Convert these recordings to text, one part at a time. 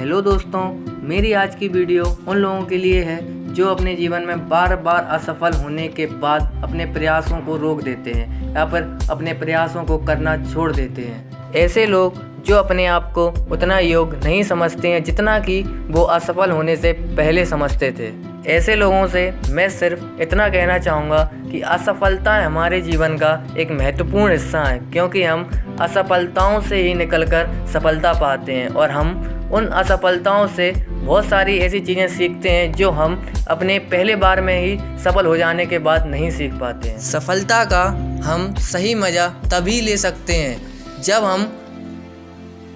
Hello दोस्तों, मेरी आज की वीडियो उन लोगों के लिए है जो अपने जीवन में बार बार असफल होने के बाद अपने प्रयासों को रोक देते हैं या फिर अपने प्रयासों को करना छोड़ देते हैं। ऐसे लोग जो अपने आप को उतना योग्य नहीं समझते हैं जितना कि वो असफल होने से पहले समझते थे। ऐसे लोगों से मैं सिर्फ इतना कहना चाहूँगा कि असफलता हमारे जीवन का एक महत्वपूर्ण हिस्सा है, क्योंकि हम असफलताओं से ही निकलकर सफलता पाते हैं और हम उन असफलताओं से बहुत सारी ऐसी चीज़ें सीखते हैं जो हम अपने पहले बार में ही सफल हो जाने के बाद नहीं सीख पाते हैं। सफलता का हम सही मज़ा तभी ले सकते हैं जब हम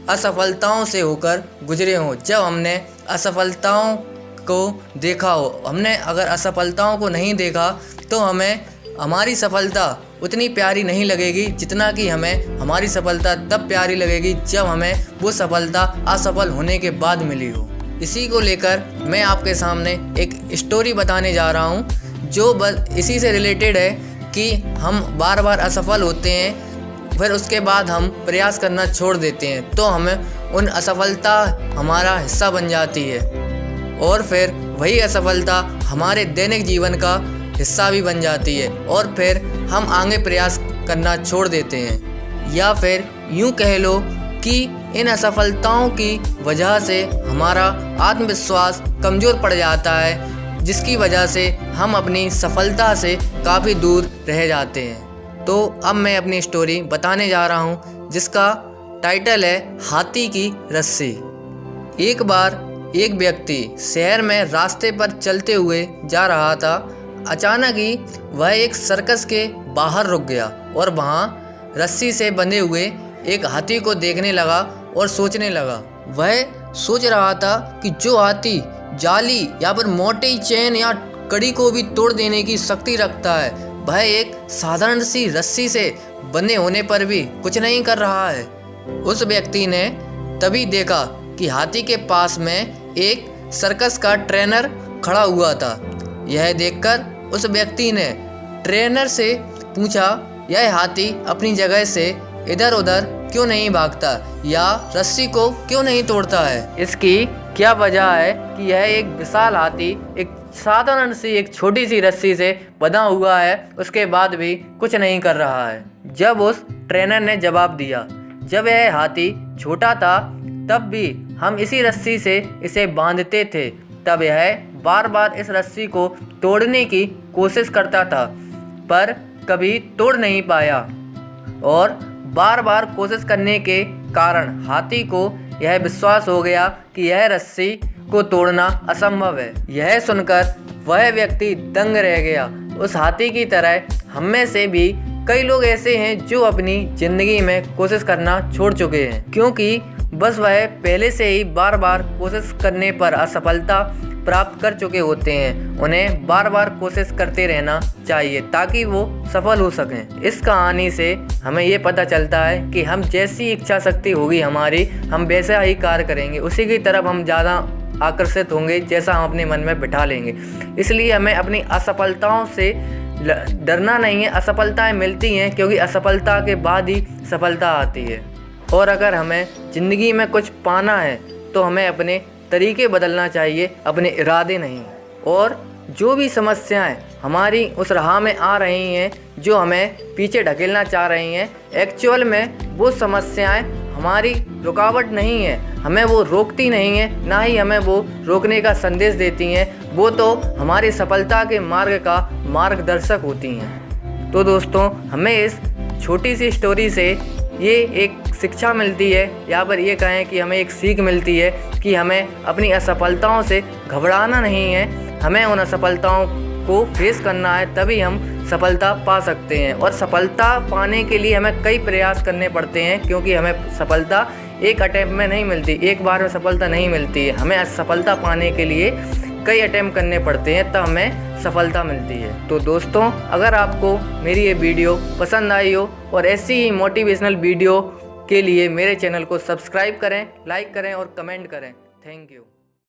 असफलताओं से होकर गुजरे हों, जब हमने असफलताओं को देखा हो। हमने अगर असफलताओं को नहीं देखा तो हमें हमारी सफलता उतनी प्यारी नहीं लगेगी जितना कि हमें हमारी सफलता तब प्यारी लगेगी जब हमें वो सफलता असफल होने के बाद मिली हो। इसी को लेकर मैं आपके सामने एक स्टोरी बताने जा रहा हूँ जो बस इसी से रिलेटेड है कि हम बार बार असफल होते हैं, फिर उसके बाद हम प्रयास करना छोड़ देते हैं तो हमें उन असफलता हमारा हिस्सा बन जाती है और फिर वही असफलता हमारे दैनिक जीवन का हिस्सा भी बन जाती है और फिर हम आगे प्रयास करना छोड़ देते हैं। या फिर यूँ कह लो कि इन असफलताओं की वजह से हमारा आत्मविश्वास कमज़ोर पड़ जाता है, जिसकी वजह से हम अपनी सफलता से काफ़ी दूर रह जाते हैं। तो अब मैं अपनी स्टोरी बताने जा रहा हूँ जिसका टाइटल है हाथी की रस्सी। एक बार एक व्यक्ति शहर में रास्ते पर चलते हुए जा रहा था। अचानक ही वह एक सर्कस के बाहर रुक गया और वहाँ रस्सी से बंधे हुए एक हाथी को देखने लगा और सोचने लगा। वह सोच रहा था कि जो हाथी जाली या फिर मोटी चेन या कड़ी को भी तोड़ देने की शक्ति रखता है, वह एक साधारण सी रस्सी से बंधे होने पर भी कुछ नहीं कर रहा है। उस व्यक्ति ने तभी देखा कि हाथी के पास में एक सर्कस का ट्रेनर खड़ा हुआ था। यह देखकर उस व्यक्ति ने ट्रेनर से पूछा, यह हाथी अपनी जगह से इधर उधर क्यों नहीं भागता या रस्सी को क्यों नहीं तोड़ता है? इसकी क्या वजह है कि यह एक विशाल हाथी एक साधारण सी एक छोटी सी रस्सी से बंधा हुआ है, उसके बाद भी कुछ नहीं कर रहा है? जब उस ट्रेनर ने जवाब दिया, जब यह हाथी छोटा था तब भी हम इसी रस्सी से इसे बांधते थे, तब यह बार बार इस रस्सी को तोड़ने की कोशिश करता था पर कभी तोड़ नहीं पाया और बार बार कोशिश करने के कारण हाथी को यह विश्वास हो गया कि यह रस्सी को तोड़ना असंभव है। यह सुनकर वह व्यक्ति दंग रह गया। उस हाथी की तरह हम में से भी कई लोग ऐसे हैं जो अपनी ज़िंदगी में कोशिश करना छोड़ चुके हैं, क्योंकि बस वह पहले से ही बार बार कोशिश करने पर असफलता प्राप्त कर चुके होते हैं। उन्हें बार बार कोशिश करते रहना चाहिए ताकि वो सफल हो सकें। इस कहानी से हमें ये पता चलता है कि हम जैसी इच्छा शक्ति होगी हमारी, हम वैसा ही कार्य करेंगे, उसी की तरफ हम ज़्यादा आकर्षित होंगे जैसा हम अपने मन में बिठा लेंगे। इसलिए हमें अपनी असफलताओं से डरना नहीं है। असफलताएँ मिलती हैं क्योंकि असफलता के बाद ही सफलता आती है। और अगर हमें ज़िंदगी में कुछ पाना है तो हमें अपने तरीके बदलना चाहिए, अपने इरादे नहीं। और जो भी समस्याएं हमारी उस राह में आ रही हैं जो हमें पीछे ढकेलना चाह रही हैं, एक्चुअल में वो समस्याएं हमारी रुकावट नहीं है, हमें वो रोकती नहीं है, ना ही हमें वो रोकने का संदेश देती हैं। वो तो हमारी सफलता के मार्ग का मार्गदर्शक होती हैं। तो दोस्तों, हमें इस छोटी सी स्टोरी से ये एक शिक्षा मिलती है या फिर ये कहें कि हमें एक सीख मिलती है कि हमें अपनी असफलताओं से घबराना नहीं है। हमें उन असफलताओं को फेस करना है, तभी हम सफलता पा सकते हैं। और सफलता पाने के लिए हमें कई प्रयास करने पड़ते हैं, क्योंकि हमें सफलता एक अटैम्प्ट में नहीं मिलती, एक बार में सफलता नहीं मिलती है। हमें सफलता पाने के लिए कई अटैम्प्ट करने पड़ते हैं, तब हमें सफलता मिलती है। तो दोस्तों, अगर आपको मेरी ये वीडियो पसंद आई हो और ऐसी ही मोटिवेशनल वीडियो के लिए मेरे चैनल को सब्सक्राइब करें, लाइक करें और कमेंट करें। Thank you.